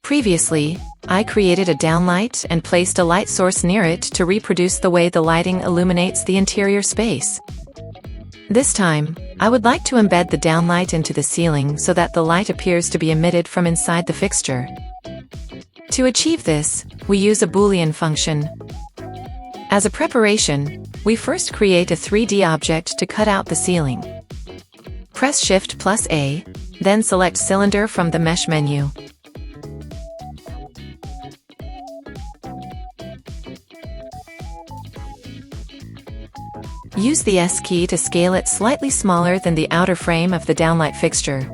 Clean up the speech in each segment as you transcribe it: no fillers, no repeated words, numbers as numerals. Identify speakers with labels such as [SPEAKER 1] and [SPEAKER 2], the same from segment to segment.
[SPEAKER 1] Previously, I created a downlight and placed a light source near it to reproduce the way the lighting illuminates the interior space. This time, I would like to embed the downlight into the ceiling so that the light appears to be emitted from inside the fixture. To achieve this, we use a Boolean function. As a preparation, we first create a 3D object to cut out the ceiling. Press Shift+A, then select Cylinder from the Mesh menu. Use the S key to scale it slightly smaller than the outer frame of the downlight fixture.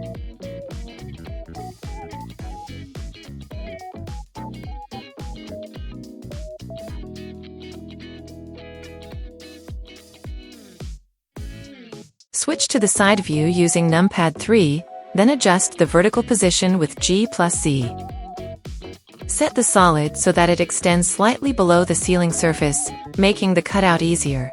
[SPEAKER 1] Switch to the side view using numpad 3, then adjust the vertical position with G+Z. Set the solid so that it extends slightly below the ceiling surface, making the cutout easier.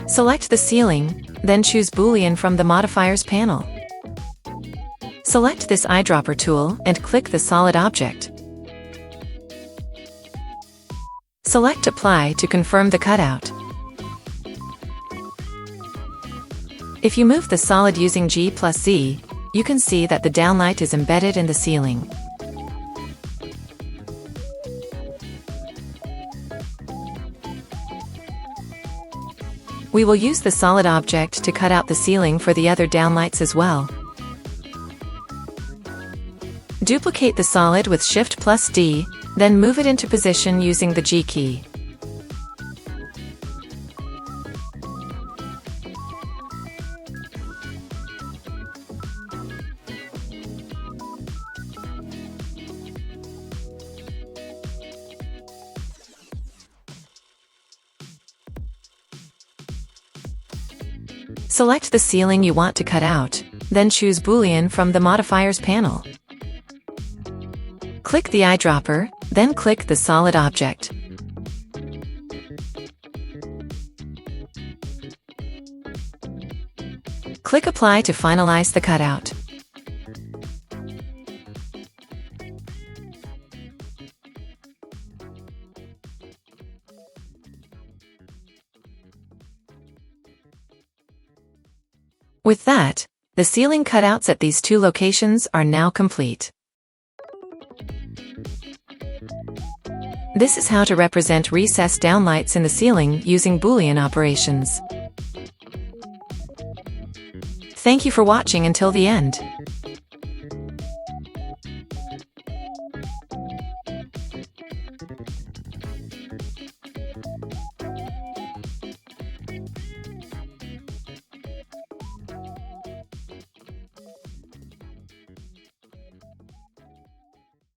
[SPEAKER 1] Select the ceiling, then choose Boolean from the modifiers panel. Select this eyedropper tool and click the solid object. Select Apply to confirm the cutout. If you move the solid using G+Z, you can see that the downlight is embedded in the ceiling. We will use the solid object to cut out the ceiling for the other downlights as well. Duplicate the solid with Shift+D, then move it into position using the G key. Select the ceiling you want to cut out, then choose Boolean from the modifiers panel. Click the eyedropper, then click the solid object. Click Apply to finalize the cutout. With that, the ceiling cutouts at these two locations are now complete. This is how to represent recessed downlights in the ceiling using Boolean operations. Thank you for watching until the end.